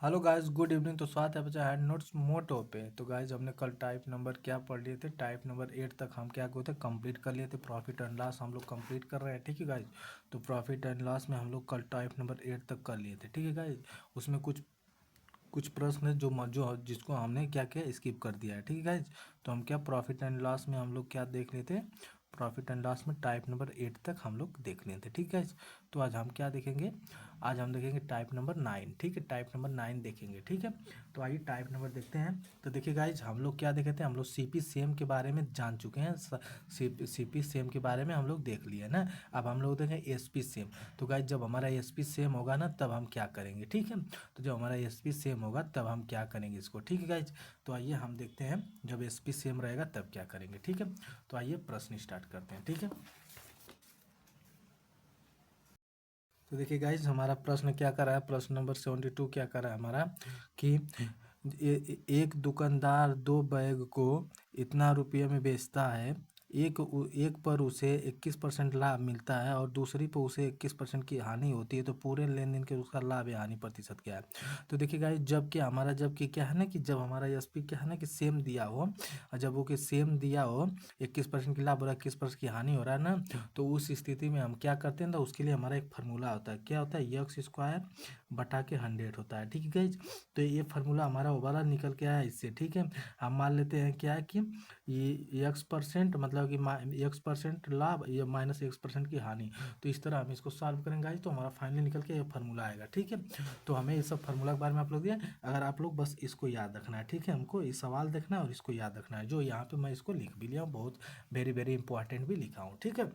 Hello guys, good evening. तो स्वागत है बच्चा हैंड नोट्स मोटो पे। तो गाइस, हमने कल टाइप नंबर क्या पढ़ लिए थे? टाइप नंबर 8 तक हम क्या किए थे? कंप्लीट कर लिए थे। प्रॉफिट एंड लॉस हम लोग कंप्लीट कर रहे हैं, ठीक है गाइस। तो प्रॉफिट एंड लॉस में हम लोग कल टाइप नंबर 8 तक कर लिए थे, ठीक है गाइस। उसमें कुछ कुछ प्रश्न है जो जिसको हमने क्या किया, स्किप कर दिया है, ठीक है गाइज। तो हम क्या प्रॉफिट एंड लॉस में हम लोग क्या देख लेते हैं? प्रॉफिट एंड लॉस में टाइप नंबर 8 तक हम लोग देख लेते हैं, ठीक है गाइज। तो आज हम क्या देखेंगे? आज हम देखेंगे टाइप नंबर 9, ठीक है। टाइप नंबर 9 देखेंगे, ठीक है। तो आइए टाइप नंबर देखते हैं। तो देखिए गाइज, हम लोग क्या देखे थे? हम लोग सीपी सेम के बारे में जान चुके हैं। सीपी सेम के बारे में हम लोग देख लिए ना। अब हम लोग देखें एसपी सेम। तो गाइज, जब हमारा एसपी सेम होगा ना, तब हम क्या करेंगे, ठीक है। तो जब हमारा एसपी सेम होगा तब हम क्या करेंगे इसको, ठीक है गाइज। तो आइए हम देखते हैं जब एसपी सेम रहेगा तब क्या करेंगे, ठीक है। तो आइए प्रश्न स्टार्ट करते हैं, ठीक है। तो देखिए गाइज, हमारा प्रश्न क्या कर रहा है? प्रश्न नंबर 72 क्या कर रहा है हमारा कि एक दुकानदार दो बैग को इतना रुपये में बेचता है। एक पर उसे 21% लाभ मिलता है और दूसरी पर उसे 21% की हानि होती है। तो पूरे लेन देन के उसका लाभ या हानि प्रतिशत क्या है? तो देखिए गाइज, जबकि क्या है ना कि जब हमारा एसपी क्या है ना कि सेम दिया हो, और जब वो कि सेम दिया हो, 21% की लाभ हो रहा है, 21% की हानि हो रहा है ना, तो उस स्थिति में हम क्या करते हैं? तो उसके लिए हमारा एक फार्मूला होता है। क्या होता है? यक्स स्क्वायर बटा के 100 होता है, ठीक है गाइज। तो ये फार्मूला हमारा ओवरऑल निकल के आया इससे, ठीक है। हम मान लेते हैं क्या है कि ये एक्स परसेंट मतलब कि एक्स परसेंट लाभ, ये माइनस एक्स परसेंट की हानि। तो इस तरह हम इसको सॉल्व करेंगे गाइज, तो हमारा फाइनली निकल के ये फार्मूला आएगा, ठीक है। तो हमें ये सब फार्मूला के बारे में आप लोग दिया, अगर आप लोग बस इसको याद रखना है, ठीक है। हमको ये सवाल देखना है और इसको याद रखना है। जो यहाँ पे मैं इसको लिख भी लिया हूँ, बहुत वेरी वेरी इंपॉर्टेंट भी लिखा हूँ, ठीक है।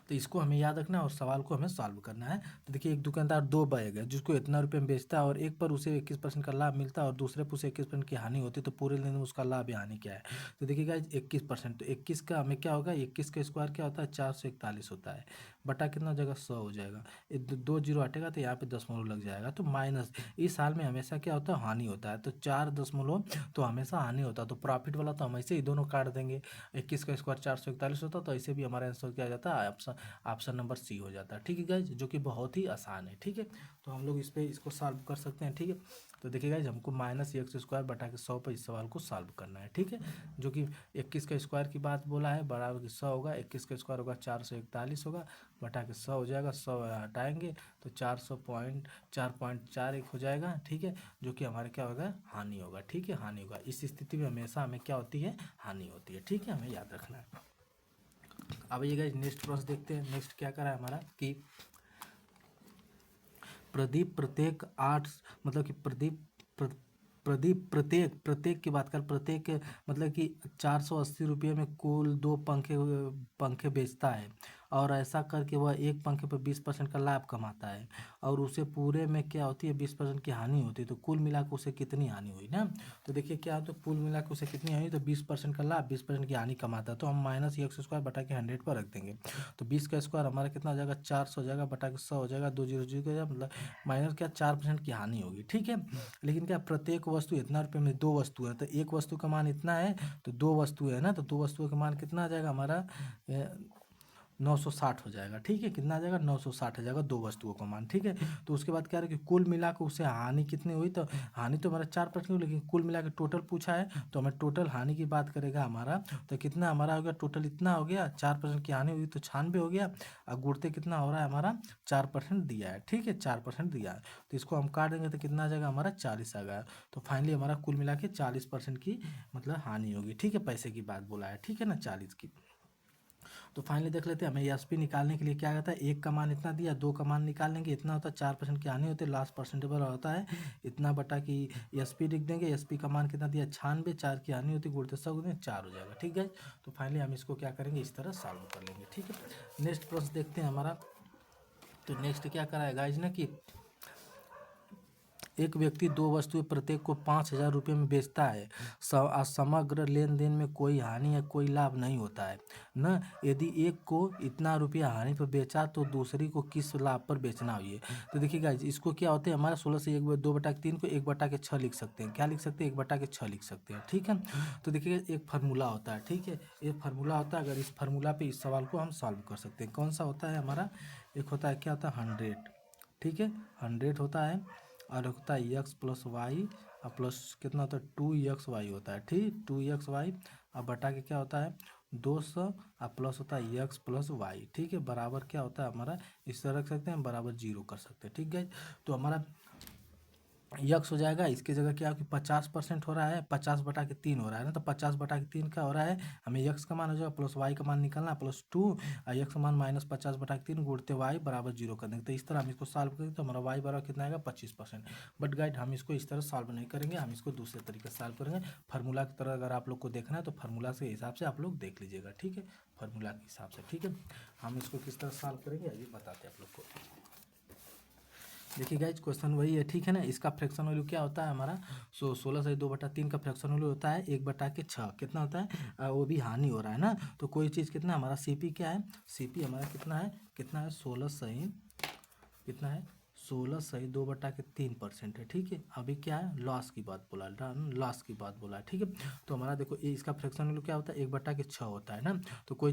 तो इसको हमें याद रखना है और सवाल को हमें सॉल्व करना है। तो देखिए, एक दुकानदार दो बैग है जिसको इतना रुपये में बेचता है और एक पर उसे 21% का लाभ मिलता है और दूसरे पर उसे 21% की हानि होती है। तो पूरे लेन देन में उसका लाभ या हानि क्या है? तो देखिएगा, 21%, तो 21 का हमें क्या होगा? 21 का स्क्वायर क्या होता है? 441 होता है, बटा कितना हो जाएगा? 100 हो जाएगा। ये दो जीरो हटेगा तो यहाँ पे दशमलव लग जाएगा, तो माइनस। इस साल में हमेशा क्या होता है? हानि होता है। तो 4 दशमलव तो हमेशा हानि होता है। तो प्रॉफिट वाला तो हम ऐसे ही दोनों काट देंगे। 21 का स्क्वायर 441 होता, तो ऐसे भी हमारा आंसर क्या आ जाता है? ऑप्शन ऑप्शन नंबर सी हो जाता है, ठीक है गाइज, जो कि बहुत ही आसान है, ठीक है। तो हम लोग इस पर इसको सॉल्व कर सकते हैं, ठीक है। तो देखिए गाइज, हमको माइनस एक्स स्क्वायर बटा के 100 पर इस सवाल को सॉल्व करना है, ठीक है। जो कि 21 का स्क्वायर की बात बोला है, बराबर की 100 होगा। 21 का स्क्वायर होगा 441 होगा, बटा के 100 हो जाएगा। 100 हटाएंगे तो 400.4 हो जाएगा, ठीक है। जो कि हमारे क्या होगा? हानि होगा, ठीक है, हानि होगा। इस स्थिति में हमेशा हमें क्या होती है? हानि होती है, ठीक है, हमें याद रखना है। अब ये गाइस, नेक्स्ट प्रश्न देखते हैं। नेक्स्ट क्या करा है हमारा कि प्रदीप प्रत्येक आठ मतलब कि प्रदीप प्रत्येक प्रत्येक की बात कर, प्रत्येक मतलब कि 480 रुपये में कुल दो पंखे पंखे बेचता है और ऐसा करके वह एक पंखे पर 20% का लाभ कमाता है और उसे पूरे में क्या होती है? 20% की हानि होती है। तो कुल मिलाकर उसे कितनी हानि हुई ना? तो देखिए क्या होता है, कुल मिलाकर उसे कितनी हानि? तो 20% का लाभ, 20% की हानि कमाता है। तो हम माइनस एक्स स्क्वायर बटा के 100 पर रख देंगे। तो 20 का स्क्वायर हमारा कितना हो जाएगा? 400 हो जाएगा, बटा के 100 हो जाएगा, दो जीरो जीरो हो जाएगा, मतलब माइनस क्या? 4% की हानि होगी, ठीक है। लेकिन क्या प्रत्येक वस्तु इतना रुपये में दो वस्तु है, तो एक वस्तु का मान इतना है, तो दो वस्तु है ना, तो दो वस्तुओं का मान कितना आ जाएगा हमारा? 960 हो जाएगा, ठीक है। कितना आ जाएगा? 960 हो जाएगा दो वस्तुओं का मान, ठीक है। तो उसके बाद क्या है कि कुल मिला के उसे हानि कितनी हुई? तो हानि तो हमारा 4% हुई, लेकिन कुल मिला के टोटल पूछा है, तो हमें टोटल हानि की बात करेगा हमारा। तो कितना हमारा हो गया? टोटल इतना हो गया, 4% की हानि हुई तो 96 हो गया। और गुणते कितना हो रहा है हमारा? 4% दिया है, ठीक है, 4% दिया है। तो इसको हम काट देंगे तो कितना आ जाएगा हमारा? 40 आ गया। तो फाइनली हमारा कुल मिला के 40% की मतलब हानि होगी, ठीक है। पैसे की बात बोला है, ठीक है ना, 40 की। तो फाइनली देख लेते हैं, हमें एसपी निकालने के लिए क्या कहता है? एक का मान इतना दिया, दो का मान निकाल लेंगे, इतना होता है 4% की हानि होती है, लास्ट परसेंटेबल होता है इतना, बटा कि एसपी लिख देंगे। एसपी का मान कितना दिया? 96, 4 की हानि होती है, गुणते 100 गुणे 4 हो जाएगा, ठीक है। तो फाइनली हम इसको क्या करेंगे? इस तरह सॉल्व कर लेंगे, ठीक है। नेक्स्ट प्रश्न देखते हैं हमारा। तो नेक्स्ट क्या कराएगा गाइज ना कि एक व्यक्ति दो वस्तुएं प्रत्येक को 5,000 रुपये में बेचता है। समग्र लेन देन में कोई हानि या कोई लाभ नहीं होता है न। यदि एक को इतना रुपया हानि पर बेचा तो दूसरी को किस लाभ पर बेचना हुई है? तो देखिए गाइज, इसको क्या होता है हमारा 16 से 2/3 को 1/6 लिख सकते हैं। क्या लिख सकते हैं? 1/6 लिख सकते हैं, ठीक है। तो देखिए एक फार्मूला होता है, ठीक है, एक फार्मूला होता है। अगर इस फार्मूला पे इस सवाल को हम सॉल्व कर सकते हैं। कौन सा होता है हमारा? एक होता है क्या होता है? 100, ठीक है, 100 होता है। और होता है एक्स प्लस वाई और प्लस कितना होता है 2xy होता है, ठीक 2xy और बटा के क्या होता है 200 और प्लस होता है एक्स प्लस वाई, ठीक है, बराबर क्या होता है हमारा इस तरह रख सकते हैं, बराबर 0 कर सकते हैं, ठीक है। तो हमारा यक्स हो जाएगा, इसकी जगह क्या कि 50% हो रहा है, 50/3 हो रहा है ना, तो 50/3 क्या हो रहा है हमें यक्स का मान हो जाएगा प्लस वाई का मान निकालना है +2 और यक्स का मान -50/3 गुणते वाई बराबर 0 कर देंगे। तो इस तरह हम इसको सॉल्व करेंगे तो हमारा वाई बराबर कितना आएगा 25%। बट गाइड हम इसको इस तरह सॉल्व नहीं करेंगे, हम इसको दूसरे तरीके से सॉल्व करेंगे। फार्मूला की तरह अगर आप लोग को देखना है तो फार्मूला के हिसाब से आप लोग देख लीजिएगा, ठीक है, फार्मूला के हिसाब से, ठीक है। हम इसको किस तरह सॉल्व करेंगे अभी बताते हैं आप लोग को। देखिए गाइज क्वेश्चन वही है, ठीक है ना। इसका फ्रैक्शन वैल्यू क्या होता है हमारा 16/2/3 का फ्रैक्शन वैल्यू होता है 1/6 कितना होता है वो भी हानि हो रहा है ना, तो कोई चीज़ कितना हमारा सीपी क्या है, सीपी हमारा कितना है 16 सही कितना है 16/2/3% है, ठीक है। अभी क्या है लॉस की बात बोला, लॉस की बात बोला है, ठीक है। तो हमारा देखो ये इसका फ्रैक्शन वैल्यू क्या होता है 1/6 होता है ना, तो कोई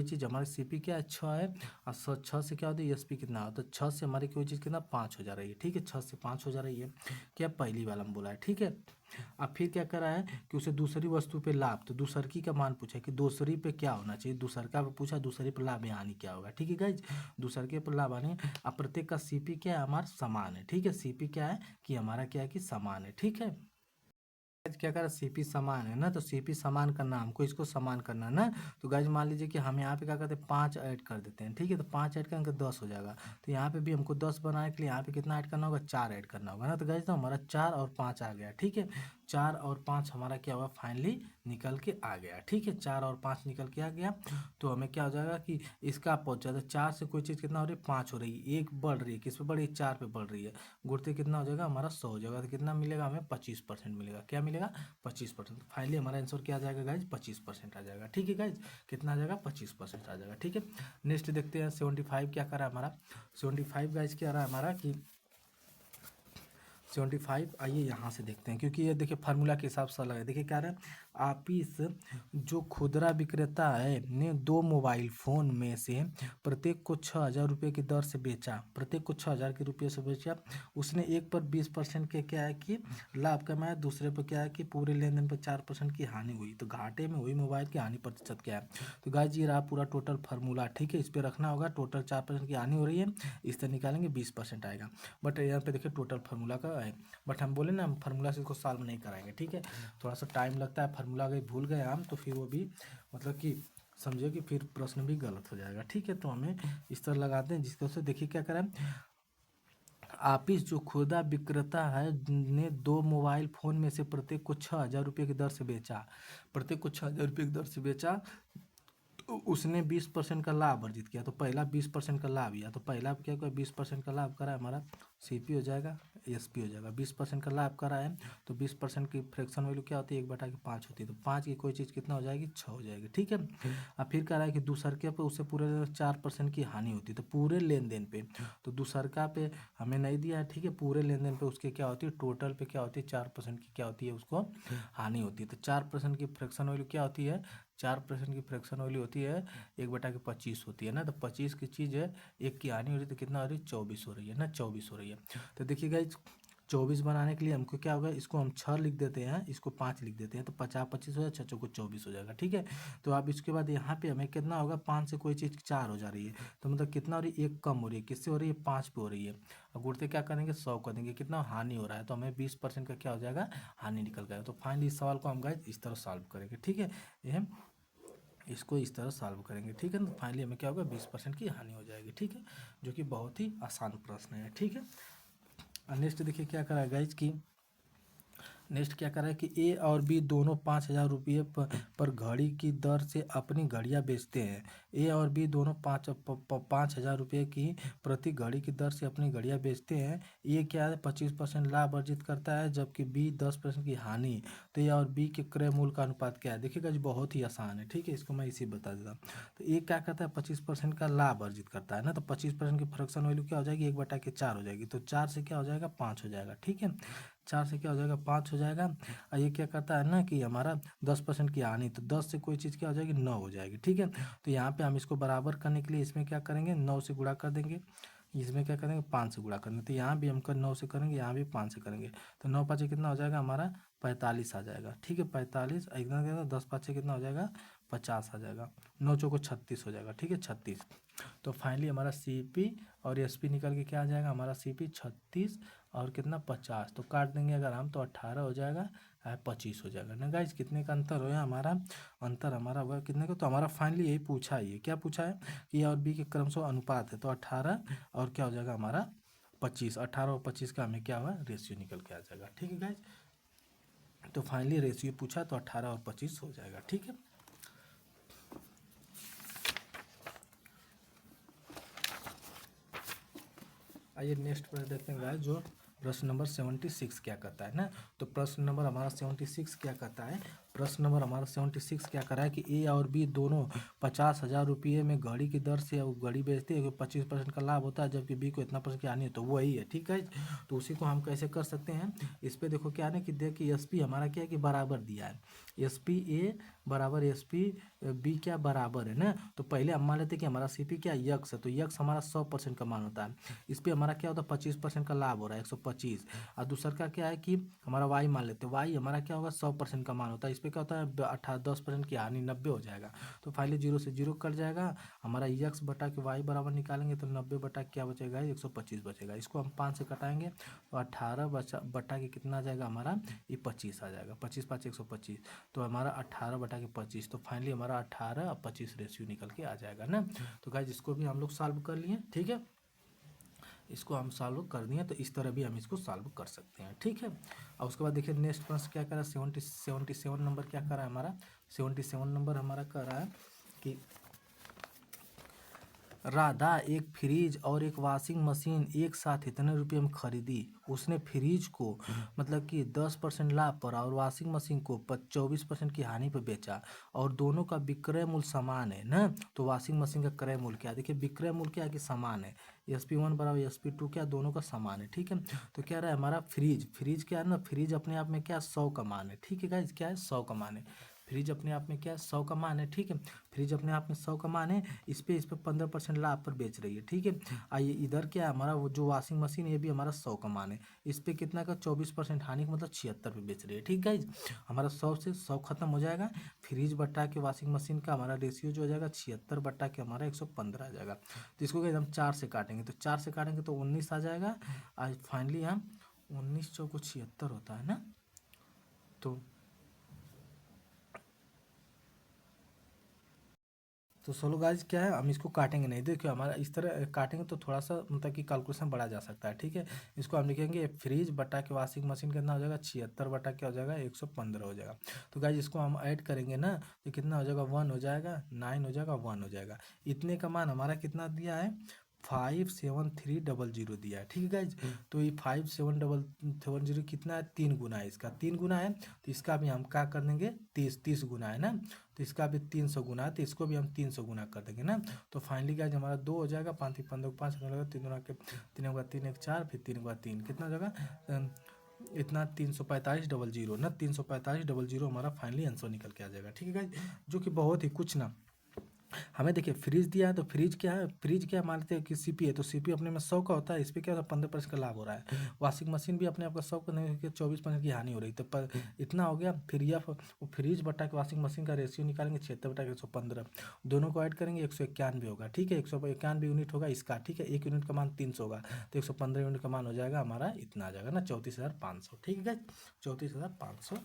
चीज़ हमारे सीपी क्या है 6 है और 6 से क्या होता है एसपी कितना होता है 6 से हमारी कोई चीज़ कितना 5 हो जा रही है, ठीक है, 6 से 5 हो जा रही है, क्या पहली वाला में बोला है, ठीक है। अब फिर क्या कर रहा है कि उसे दूसरी वस्तु पे लाभ, तो दूसरकी का मान पूछा कि दूसरी पे क्या होना चाहिए, दूसरका पे पूछा दूसरी पे लाभ या हानि क्या होगा, ठीक है गाइज, दूसरके पे लाभ हानि। अब प्रत्येक का सीपी क्या है हमारा समान है, ठीक है, सीपी क्या है कि हमारा क्या है कि समान है, ठीक है। क्या करा सीपी समान है ना, तो सीपी समान करना हमको इसको समान करना ना, तो गाइज मान लीजिए कि हम यहाँ पे क्या करते हैं 5 ऐड कर देते हैं, ठीक है, तो 5 ऐड करेंगे 10 हो जाएगा, तो यहाँ पे भी हमको 10 बनाने के लिए यहाँ पे कितना ऐड करना होगा 4 ऐड करना होगा ना, तो गाइज तो हमारा 4 और 5 आ गया, ठीक है, 4 और 5 हमारा क्या हुआ फाइनली निकल के आ गया, ठीक है, 4 और 5 निकल के आ गया। तो हमें क्या हो जाएगा कि इसका पहुँच जाएगा 4 से कोई चीज़ कितना हो रही है 5 हो रही है, एक बढ़ रही है, किस पे बढ़ रही है 4 पे बढ़ रही है, गुणते कितना हो जाएगा हमारा 100 हो जाएगा, तो कितना मिलेगा हमें 25% मिलेगा, क्या मिलेगा 25%। तो फाइनली हमारा आंसर क्या आ जाएगा गाइज 25% आ जाएगा, ठीक है गाइज, कितना आ जाएगा 25% आ जाएगा, ठीक है। नेक्स्ट देखते हैं 75 क्या कर रहा है हमारा 75 गाइज क्या रहा है हमारा कि 75 आइए यहाँ से देखते हैं, क्योंकि ये देखिए फार्मूला के हिसाब से अलग है। देखिए क्या रहा है आपिस जो खुदरा विक्रेता है ने 2 मोबाइल फ़ोन में से प्रत्येक को 6,000 रुपये की दर से बेचा, प्रत्येक को 6,000 के रुपये से बेचा। उसने एक पर 20% के क्या है कि लाभ कमाया, दूसरे पर क्या है कि पूरे लेन देन पर 4% की हानि हुई, तो घाटे में हुई मोबाइल की हानि प्रतिशत क्या है। तो गाइस ये रहा पूरा टोटल फार्मूला, ठीक है, इस पर रखना होगा, टोटल 4% की हानि हो रही है, इस तरह निकालेंगे 20% आएगा। बट यहाँ पे देखिए टोटल फार्मूला का है, बट हम बोले ना हम फार्मूला से इसको सॉल्व नहीं कराएंगे, ठीक है, थोड़ा सा टाइम लगता है, फार्मूला अगर भूल गए हम तो फिर वो भी मतलब कि समझिए कि फिर प्रश्न भी गलत हो जाएगा, ठीक है। तो हमें इस तरह लगाते हैं जिसके उससे देखिए क्या करें आपिस जो खुदरा विक्रेता है ने 2 मोबाइल फ़ोन में से प्रत्येक को 6,000 रुपये की दर से बेचा, प्रत्येक को 6,000 रुपये की दर से बेचा, तो उसने 20% का लाभ अर्जित किया, तो पहला 20% का लाभ या तो पहला क्या हुआ 20% का लाभ करा हमारा सीपी हो जाएगा एसपी हो जाएगा, 20% का लाभ करा है तो 20% की फ्रैक्शन वैल्यू क्या होती है 1/5 होती है, तो 5 की कोई चीज़ कितना हो जाएगी 6 हो जाएगी, ठीक है। अब फिर कह रहा है कि दूसरके पे उससे पूरे 4% की हानि होती है, तो पूरे लेन देन पे, तो दूसरका पे हमें नहीं दिया है, ठीक है, पूरे लेन देन पे उसके क्या होती है टोटल पे क्या होती है 4% की क्या होती है उसको हानि होती है, तो 4% की फ्रैक्शन वैल्यू क्या होती है 4% की फ्रैक्शन वैल्यू होती है 1/25 होती है ना, तो 25 की चीज़ है एक की हानि हो रही है तो कितना हो रही है 24 हो रही है ना, 24 हो रही है। तो देखिए गाइज 24 बनाने के लिए हमको क्या होगा इसको हम 6 लिख देते हैं, इसको 5 लिख देते हैं, तो 50 25 हो जाएगा 6 को 24 हो जाएगा, ठीक है। तो अब इसके बाद यहाँ पे हमें कितना होगा 5 से कोई चीज़ 4 हो जा रही है, तो मतलब कितना हो रही है एक कम हो रही है, किससे हो रही है 5 पे हो रही है, और गुड़ते क्या करेंगे 100 कर देंगे, कितना हानि हो रहा है तो हमें 20% का क्या हो जाएगा हानि निकल गया। तो फाइनली इस सवाल को हम गाइज इस तरह सॉल्व करेंगे, ठीक है, ये इसको इस तरह सॉल्व करेंगे, ठीक है, तो फाइनली हमें क्या होगा 20% की हानि हो जाएगी, ठीक है, जो कि बहुत ही आसान प्रश्न है, ठीक है। और नेक्स्ट देखिए क्या करा गाइज की नेक्स्ट क्या कर रहा है कि ए और बी दोनों 5,000 रुपये पर घड़ी की दर से अपनी घड़ियाँ बेचते हैं, ए और बी दोनों 5,000 रुपये की प्रति घड़ी की दर से अपनी घड़ियाँ बेचते हैं, ए क्या है 25% लाभ अर्जित करता है जबकि बी 10% की हानि, तो ए और बी के क्रय मूल्य का अनुपात क्या है। देखिएगा जी बहुत ही आसान है, ठीक है, इसको मैं इसी बता देता हूँ। तो ए क्या करता है 25% का लाभ अर्जित करता है ना, तो 25% की फ्रैक्शन वैल्यू क्या हो जाएगी 1/4 हो जाएगी, तो 4 से क्या हो जाएगा 5 हो जाएगा, ठीक है, 4 से क्या हो जाएगा 5 हो जाएगा। और ये क्या करता है ना कि हमारा 10% की हानि, तो 10 से कोई चीज़ क्या हो जाएगी 9 हो जाएगी, ठीक है। तो यहाँ पे हम इसको बराबर करने के लिए इसमें क्या करेंगे 9 से गुणा कर देंगे, इसमें क्या करेंगे 5 से गुणा करेंगे, तो यहाँ भी हम 9 से करेंगे, यहाँ भी 5 से करेंगे, तो 9 पाँचे कितना हो जाएगा हमारा 45 आ जाएगा। ठीक है, 45 इतना क्या 10 पाँचे कितना हो जाएगा 50 आ जाएगा, 9 चौको 36 हो जाएगा। ठीक है, 36। तो फाइनली हमारा CP और SP निकल के क्या आ जाएगा हमारा CP 36 और कितना 50, तो काट देंगे अगर हम तो 18 हो जाएगा, 25 हो जाएगा ना गाइज। कितने का अंतर होगा हमारा, अंतर हमारा होगा कितने का, तो हमारा फाइनली यही पूछा है। ये क्या पूछा है कि A और B के क्रमशः अनुपात है, तो 18 और क्या हो जाएगा हमारा 25, 18 और 25 का हमें क्या हुआ रेशियो निकल के आ जाएगा। ठीक है गाइज, तो फाइनली रेशियो पूछा तो 18 और 25 हो जाएगा। ठीक है, आइए नेक्स्ट प्रश्न देखते हैं गाइस, जो प्रश्न नंबर 76 क्या कहता है ना। तो प्रश्न नंबर हमारा 76 क्या कहता है, प्रश्न नंबर हमारा 76 क्या कर रहा है कि A और B दोनों 50,000 रुपये में घड़ी की दर से वो घड़ी बेचते हैं, 25% का लाभ होता है, जबकि B को इतना % की हानि है, तो वही है। ठीक है, तो उसी को हम कैसे कर सकते हैं, इस पर देखो क्या है ना कि देखिए SP हमारा क्या है कि बराबर दिया है, SP A बराबर SP B क्या बराबर है ना। तो पहले हम मान लेते हैं कि हमारा CP क्या यक्स है, तो यक्स हमारा 100% का मान होता है, इस पर हमारा क्या होता है 25% का लाभ हो रहा है 125, और दूसरा का क्या है कि हमारा Y मान लेते हैं, Y हमारा क्या होगा 100% का मान होता है, इस पर क्या होता है 10% की हानि 90 हो जाएगा, तो फाइनली 0 से 0 कट जाएगा, हमारा यक्स बटा के Y बराबर निकालेंगे तो 90 बटा क्या बचेगा 125 बचेगा, इसको हम 5 से कटाएंगे तो 18 बटा के कितना आ जाएगा हमारा ये 25 आ जाएगा, 25 5 125, तो हमारा 18 बटा के 25, तो फाइनली हमारा 18 और 25 रेशियो निकल के आ जाएगा ना। तो गाइज इसको भी हम लोग सॉल्व कर लिए। ठीक है, इसको हम सॉल्व कर दिए, तो इस तरह भी हम इसको सॉल्व कर सकते हैं। ठीक है, और उसके बाद देखिए नेक्स्ट प्रश्न क्या कर रहा है 77 नंबर क्या कर रहा है हमारा 77 नंबर हमारा कर रहा है कि राधा एक फ्रिज और एक वॉशिंग मशीन एक साथ इतने रुपये में खरीदी, उसने फ्रिज को मतलब कि 10% लाभ पर और वॉशिंग मशीन को 24% की हानि पर बेचा, और दोनों का विक्रय मूल्य समान है ना। तो वॉशिंग मशीन का क्रय मूल्य क्या है, देखिए विक्रय मूल्य क्या है कि समान है, SP1 बराबर SP2 क्या दोनों का समान है। ठीक है, तो क्या रहा है हमारा फ्रिज क्या है ना, फ्रिज अपने आप में क्या 100 का मान है। ठीक है गाइज, क्या है 100 का मान है, फ्रिज अपने आप में क्या है 100 का मान है। ठीक है, फ्रिज अपने आप में 100 का मान है, इस पे 15% लाभ पर बेच रही है। ठीक है, आइए इधर क्या है हमारा वो जो वॉशिंग मशीन है ये भी हमारा 100 का मान है, इस पे कितना का 24% हानि का मतलब 76 पे बेच रही है। ठीक है, हमारा 100 से 100 खत्म हो जाएगा, फ्रिज बट्टा के वॉशिंग मशीन का हमारा रेशियो जो हो जाएगा 76 बट्टा के हमारा 115 आ जाएगा। तो इसको हम 4 से काटेंगे, तो 4 से काटेंगे तो 19 आ जाएगा, आज फाइनली हम 19 चौको 76 होता है ना। तो सोलो गाइज क्या है हम इसको काटेंगे नहीं, देखिए हमारा इस तरह काटेंगे तो थोड़ा सा मतलब कि कैलकुलेशन बढ़ा जा सकता है। ठीक है, इसको हम लिखेंगे फ्रिज बटा के वॉशिंग मशीन कितना हो जाएगा 76 बटा क्या हो जाएगा 115 हो जाएगा। तो गाइज इसको हम ऐड करेंगे ना तो कितना हो जाएगा 1 हो जाएगा, 9 हो जाएगा, 1 हो जाएगा, इतने का मान हमारा कितना दिया है 57300 दिया है। ठीक है गाइज, तो ये 57300 कितना है 3 गुना है, इसका 3 गुना है, तो इसका भी हम क्या कर देंगे 30 गुना है ना, तो इसका भी 300 गुना है, तो इसको भी हम 300 गुना कर देंगे ना। तो फाइनली गाइज हमारा 2 हो जाएगा, 5 15 5 लगेगा, 3 गुना के 3 होगा 3 1 4, फिर 3 होगा 3 कितना हो जाएगा इतना 34500 ना, 34500 हमारा फाइनली आंसर निकल के आ जाएगा। ठीक है गाइज, जो कि बहुत ही कुछ ना हमें देखिए फ्रिज दिया है, तो फ्रिज क्या है, फ्रिज क्या मानते हैं कि CP है, तो CP अपने में 100 का होता है, इस पर क्या होता है 15% का लाभ हो रहा है, वॉशिंग मशीन भी अपने आप का 100 का नहीं कि 24% की हानि हो रही, तो इतना हो गया। फिर यह फ्रिज बटा के वॉशिंग मशीन का रेशियो निकालेंगे 76 बटा के 115, दोनों को ऐड करेंगे 191 होगा। ठीक है, 191 यूनिट होगा इसका। ठीक है, 1 यूनिट का मान 300 होगा, तो 115 यूनिट का मान हो जाएगा हमारा इतना आ जाएगा ना 34,500। ठीक है, 34,500।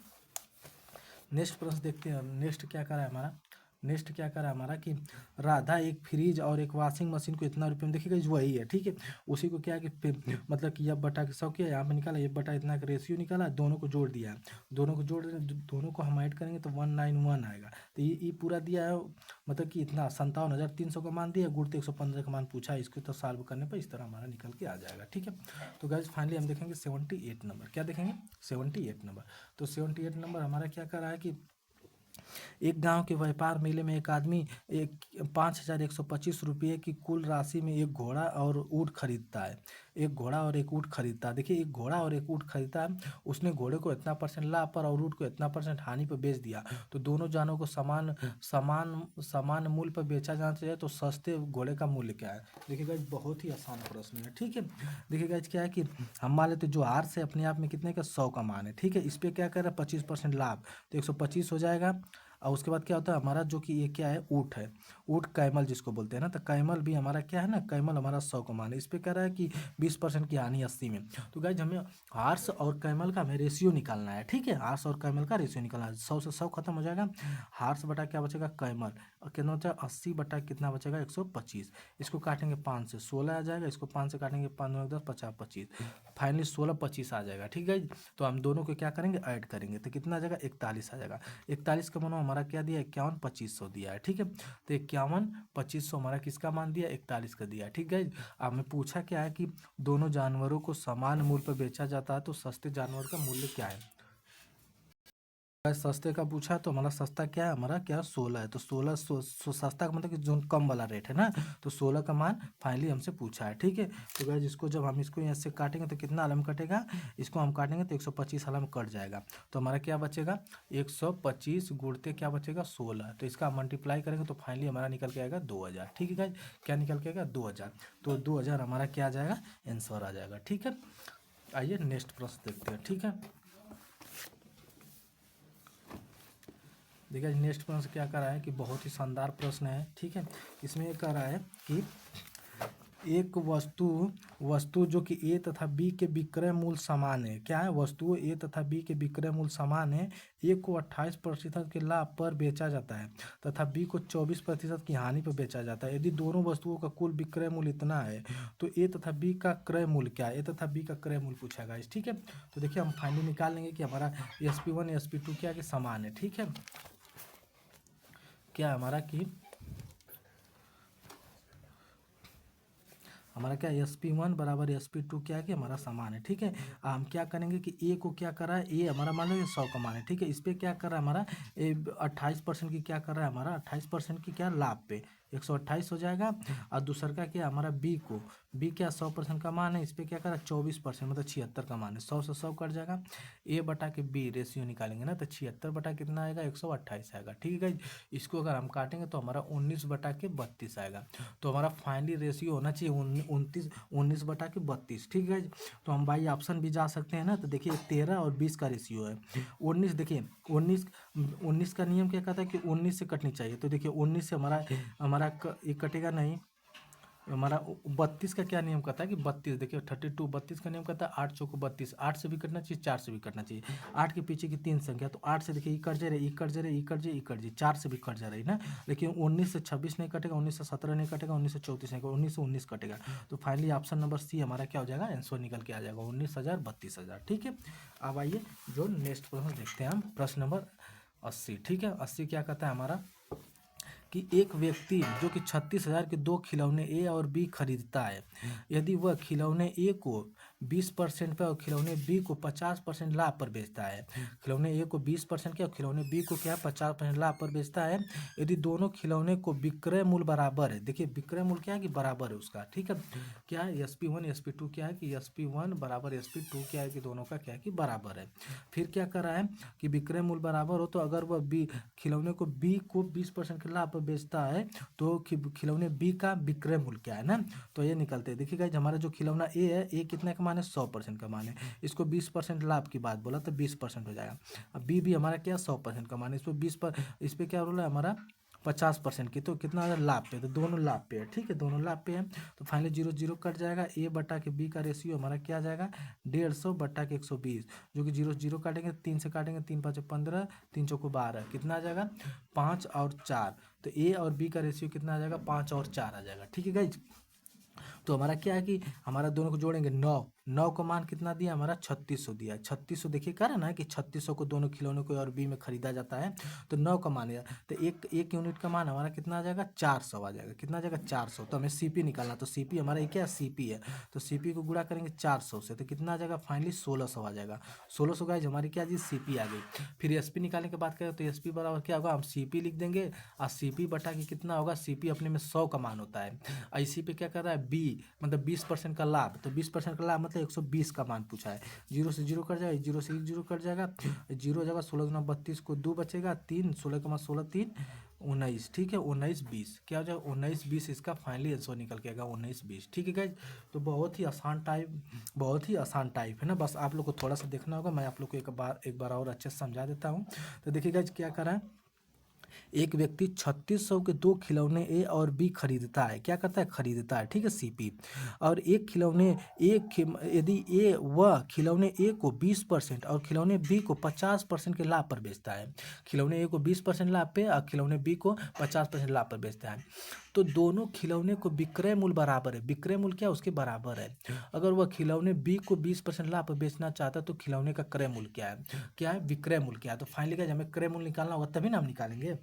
नेक्स्ट प्रश्न देखते हैं, नेक्स्ट क्या करा है हमारा, नेक्स्ट क्या करा हमारा कि राधा एक फ्रिज और एक वॉशिंग मशीन को इतना रुपये में, देखिएगा वही है। ठीक है, उसी को क्या है कि मतलब कि अब बटा के 100 किया, यहाँ पे निकाला ये बटा इतना का रेशियो निकाला, दोनों को जोड़ दिया, दोनों को हम ऐड करेंगे तो 191 आएगा, तो ये पूरा दिया है मतलब कि इतना 57,300 का मान दिया, गुणते 115 का मान पूछा, इसको तो सॉल्व करने पर इस तरह हमारा निकल के आ जाएगा। ठीक है, तो गाइज फाइनली हम देखेंगे 78 नंबर, क्या देखेंगे 78 नंबर। तो 78 नंबर हमारा क्या कर रहा है कि एक गांव के व्यापार मेले में एक आदमी 5,125 रुपये की कुल राशि में एक घोड़ा और ऊँट खरीदता है। एक घोड़ा और एक ऊँट खरीदता है। देखिए एक घोड़ा और एक ऊँट खरीदता है, उसने घोड़े को इतना परसेंट लाभ पर और ऊँट को इतना परसेंट हानि पर बेच दिया, तो दोनों जानवरों को समान समान समान मूल्य पर बेचा जाना चाहिए, तो सस्ते घोड़े का मूल्य क्या है। देखिए गाइस बहुत ही आसान प्रश्न है, ठीक है। देखिए गाइस क्या है कि हम मान लेते जो आर से अपने आप में कितने का 100 का मान है, ठीक है। इस पे क्या कर रहा है 25% लाभ, तो 125 हो जाएगा। और उसके बाद क्या होता है हमारा जो कि ये क्या है ऊँट है, ऊँट कैमल जिसको बोलते हैं ना, तो कैमल भी हमारा क्या है ना, कैमल हमारा 100 का मान है। इस पे कह रहा है कि 20% की हानि 80 में। तो गाइज हमें हार्स और कैमल का हमें रेशियो निकालना है, ठीक है। हार्स और कैमल का रेशियो निकालना है, 100 से 100 खत्म हो जाएगा, हार्स बटा क्या बचेगा कैमल, और कितना बचा 80 बटा कितना बचेगा 125। इसको काटेंगे 5 से 16 आ जाएगा, इसको 5 से काटेंगे 5 9 10 50 25, फाइनली 16 25 आ जाएगा, ठीक है। तो हम दोनों को क्या करेंगे ऐड करेंगे, तो कितना आ जाएगा 41 आ जाएगा। 41 का मान हमारा क्या दिया 51 2500 दिया है, ठीक है। तो 51 2500 हमारा किसका मान दिया 41 का दिया है, ठीक है। अब हमें पूछा क्या है कि दोनों जानवरों को समान मूल्य पर बेचा जाता है, तो सस्ते जानवर का मूल्य क्या है। सस्ते का पूछा तो हमारा सस्ता क्या है, हमारा क्या 16 है, तो 16 सस्ता का मतलब कि जो कम वाला रेट है ना, तो 16 का मान फाइनली हमसे पूछा है, ठीक है। तो गाइस इसको जब हम इसको यहाँ से काटेंगे तो कितना आलम कटेगा, इसको हम काटेंगे तो 125 आलम कट जाएगा, तो हमारा क्या बचेगा 125 गुणते क्या बचेगा 16, तो इसका मल्टीप्लाई करेंगे तो फाइनली हमारा निकल के आएगा 2000, ठीक है गाइस। क्या निकल के आएगा 2000, तो 2000 हमारा क्या आ जाएगा आंसर आ जाएगा, ठीक है। आइए नेक्स्ट प्रश्न देखते हैं, ठीक है। देखिए नेक्स्ट प्रश्न क्या कर रहा है कि बहुत ही शानदार प्रश्न है, ठीक है। इसमें ये कह रहा है कि एक वस्तु जो कि ए तथा बी के विक्रय मूल्य समान है, क्या है वस्तु ए तथा बी के विक्रय मूल्य समान है, ए को 28% के लाभ पर बेचा जाता है तथा बी को 24% की हानि पर बेचा जाता है। यदि दोनों वस्तुओं का कुल विक्रय मूल्य इतना है तो ए तथा बी का क्रय मूल्य क्या है, ए तथा बी का क्रय मूल्य पूछा गया, ठीक है। तो देखिए हम फाइनली निकाल लेंगे कि हमारा SP1 SP2 क्या है कि समान है, ठीक है। क्या हमारा कि हमारा क्या SP1 बराबर SP2 क्या है कि हमारा समान है, ठीक है। हम क्या करेंगे कि ए को क्या कर रहा है, ए हमारा मान लो 100 का मान है, ठीक है। इस पर क्या कर रहा है हमारा 28% की क्या कर रहा है हमारा 28% की क्या लाभ पे 128 हो जाएगा। और दूसर का क्या हमारा बी क्या 100% का मान है, इस पर क्या कर रहा है 24% मतलब 76 का मान है, 100 से 100 कट जाएगा। ए बटा के बी रेशियो निकालेंगे ना, तो 76 बटा कितना आएगा 128 आएगा, ठीक है। इसको अगर हम काटेंगे तो हमारा 19 बटा के 32 आएगा, तो हमारा फाइनली रेशियो होना चाहिए 19 बटा के 32, ठीक है। तो हम बाई ऑप्शन भी जा सकते हैं ना, तो देखिए 13 और 20 का रेशियो है 19, देखिए 19 का नियम क्या कहता है कि 19 से कटनी चाहिए, तो देखिए 19 से हमारा ये कटेगा नहीं, हमारा 32 का क्या नियम कहता है कि 32, देखिए 32 32 का नियम कहता है 8 चौको 32, 8 से भी कटना चाहिए 4 से भी कटना चाहिए, 8 के पीछे की 3 संख्या, तो 8 से देखिए ई कट जा रही, ई कट जा रही, ई कट जा, ई कट जी 4 से भी कट जा रही ना। लेकिन 19 से 26 नहीं कटेगा, 19 से 17 नहीं कटेगा, 19 से 34 नहीं कटेगा, 19 से 19 कटेगा, तो फाइनली ऑप्शन नंबर सी हमारा क्या हो जाएगा आंसर निकल के आ जाएगा 19,000 32,000, ठीक है। अब आइए जो नेक्स्ट प्रश्न देखते हैं हम, प्रश्न नंबर 80, ठीक है। 80 क्या कहता है हमारा कि एक व्यक्ति जो कि 36,000 के दो खिलौने ए और बी खरीदता है, यदि वह खिलौने ए को 20% पर और खिलौने बी को 50% लाभ पर बेचता है, खिलौने ए को 20% के और खिलौने बी को क्या 50% लाभ पर बेचता है, यदि दोनों खिलौने को विक्रय मूल्य बराबर है, देखिए विक्रय मूल्य क्या है कि बराबर है उसका, ठीक है। क्या है SP1 SP2 क्या है कि SP1 बराबर SP2 क्या है कि दोनों का क्या है कि बराबर है। फिर क्या कर रहा है कि विक्रय मूल्य बराबर हो तो अगर वह बी खिलौने को बी को 20% के लाभ पर बेचता है तो खिलौने बी का विक्रय मूल्य क्या है ना, तो ये निकलते हैं। देखिए गाइस हमारा जो खिलौना ए है, ए कितने का मान है 100% का मान है, इसको 20% लाभ की बात बोला तो 20% हो जाएगा। अब बी भी हमारा क्या 100% का मान है, इस पर 20 पर इस पर क्या रोल है हमारा 50% की, तो कितना आ लाभ पे, तो दोनों लाभ पे है, ठीक है, दोनों लाभ पे है। तो फाइनली 0 0 कट जाएगा, ए बटा के बी का रेशियो हमारा क्या आ जाएगा 150 बटा के 120, जो कि 0 0 काटेंगे 3 से काटेंगे 3 5 15 3 चौको 12, कितना आ जाएगा 5 और 4, तो ए और बी का रेशियो कितना आ जाएगा 5 और 4 आ जाएगा, ठीक है गाइज। तो हमारा क्या है कि हमारा दोनों को जोड़ेंगे 9 का मान कितना दिया हमारा 3600 दिया है, 3600 देखिए कह रहा ना कि 3600 को दोनों खिलौनों को और बी में खरीदा जाता है, तो 9 का मान है, तो एक यूनिट का मान हमारा कितना आ जाएगा 400 आ जाएगा, कितना आ जाएगा 400, तो हमें सीपी निकालना, तो सीपी हमारा क्या है सीपी है, तो सीपी को गुणा करेंगे 400 से, तो कितना आ जाएगा फाइनली 1600 आ जाएगा, 1600 गाइज हमारी क्या जी सीपी आ गई। फिर एसपी निकालने की बात करें तो एसपी बराबर क्या होगा, हम सीपी लिख देंगे और सीपी बटा के कितना होगा, सीपी अपने में 100 का मान होता है, इसी पे क्या कर रहा है बी मतलब 20% का लाभ, तो 20% का लाभ मतलब 120 का मान पूछा है। 0 से 0 कट जाएगा, 0 से 1 0 कट जाएगा, 0 जगह 16 दूना 32 को 2 बचेगा, 3 16 का मान 16 3 19, ठीक है, 19 20 क्या हो जाएगा, 19 20 इसका फाइनली आंसर निकल के आएगा 19 20, ठीक है गाइज। तो बहुत ही आसान टाइप, बहुत ही आसान टाइप है ना, बस आप लोग को थोड़ा सा देखना होगा। मैं आप लोग को एक बार और अच्छे से समझा देता हूँ। तो देखिए गाइज क्या करा है, एक व्यक्ति 3600 के 2 खिलौने ए और बी खरीदता है, क्या करता है, खरीदता है, ठीक है, सीपी। और यदि ए वह खिलौने ए को 20% और खिलौने बी को 50% के लाभ पर बेचता है, खिलौने ए को 20% लाभ पे और खिलौने बी को 50% लाभ पर बेचता है, तो दोनों खिलौने को विक्रय मूल्य बराबर है। विक्रय मूल्य क्या, उसके बराबर है। अगर वह खिलौने बी को 20% लाभ पर बेचना चाहता है तो खिलौने का क्रय मूल्य क्या है, क्या है, विक्रय मूल्य क्या है। तो फाइनली हमें क्रय मूल्य निकालना होगा, तभी ना हम निकालेंगे,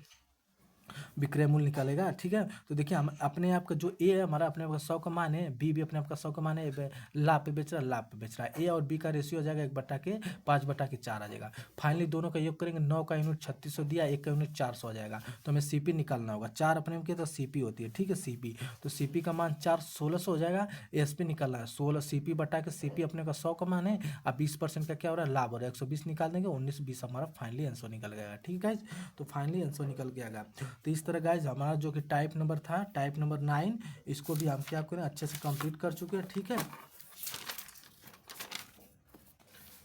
विक्रय मूल्य निकालेगा, ठीक है। तो देखिए हम अपने आप का जो ए है हमारा अपने आप का 100 का मान है, बी भी अपने आप का 100 का मान है, लाभ पे बेच रहा है, लाभ पे बेच रहा है। ए और बी का रेशियो हो जाएगा 1/5/4 आ जाएगा। फाइनली दोनों का योग करेंगे, 9 का यूनिट 3600 दिया, 1 का यूनिट 400 आ जाएगा। तो हमें सीपी निकालना होगा, 4 अपने में तो सीपी होती है, ठीक है, सीपी। तो सीपी का मान 4 1600 हो जाएगा। एसपी निकालना है 16 सीपी बटा के, सीपी अपने का 100 का मान है, अब 20% का क्या हो रहा है, लाभ हो रहा है, 120 निकाल देंगे, 19 20 हमारा फाइनली आंसर निकल गया, ठीक है गाइज। तो फाइनली आंसर निकल गया। तो इस तरह गाइज हमारा जो कि टाइप नंबर था, टाइप नंबर 9, इसको भी हम क्या करें, अच्छे से कंप्लीट कर चुके हैं, ठीक है।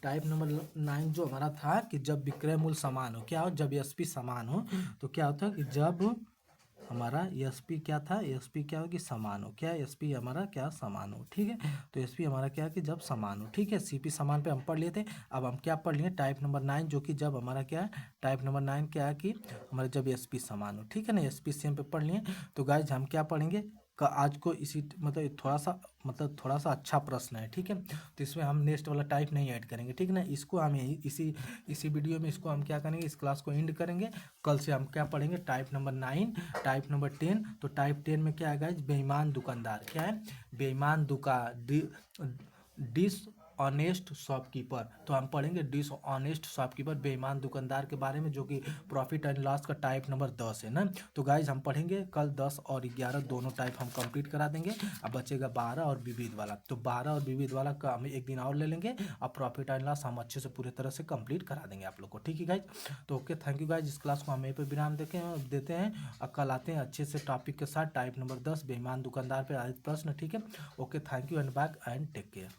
टाइप नंबर 9 जो हमारा था कि जब विक्रय मूल्य समान हो, क्या हो, जब एसपी समान हो, तो क्या होता है कि जब हमारा एसपी क्या था, एसपी क्या हो कि समान हो, क्या एसपी हमारा क्या समान हो, ठीक है। तो एसपी हमारा क्या है कि जब समान हो, ठीक है। सीपी समान पे हम पढ़ लिए थे। अब हम क्या पढ़ लिए, टाइप नंबर 9 जो कि जब हमारा क्या है, टाइप नंबर 9 क्या है कि हमारे जब एसपी समान हो, ठीक है ना, एसपी सेम पे पढ़ लिए। तो गाइज हम क्या पढ़ेंगे आज को इसी मतलब थोड़ा सा अच्छा प्रश्न है, ठीक है। तो इसमें हम नेक्स्ट वाला टाइप नहीं ऐड करेंगे, ठीक है ना। इसको हम यही इसी वीडियो में इसको हम क्या करेंगे, इस क्लास को एंड करेंगे। कल से हम क्या पढ़ेंगे, टाइप नंबर 9, टाइप नंबर 10। तो टाइप 10 में क्या है गाइज, बेईमान दुकानदार, क्या है, बेईमान डिस ऑनेस्ट शॉपकीपर। तो हम पढ़ेंगे डिस ऑनेस्ट शॉपकीपर, बेईमान दुकानदार के बारे में, जो कि प्रॉफिट एंड लॉस का टाइप नंबर 10 है ना। तो गाइज हम पढ़ेंगे कल 10 और 11 दोनों टाइप हम कंप्लीट करा देंगे। अब बचेगा 12 और विविध वाला। तो 12 और विविध वाला का हम एक दिन और ले लेंगे। अब प्रॉफिट एंड लॉस हम अच्छे से पूरी तरह से कंप्लीट करा देंगे आप लोग को, ठीक है गाइज। तो ओके, थैंक यू गाइज। इस क्लास को हम यहीं पर विराम देते हैं और कल आते हैं अच्छे से टॉपिक के साथ, टाइप नंबर 10 बेईमान दुकानदार पर आधारित प्रश्न, ठीक है। Okay, thank you and back and take care.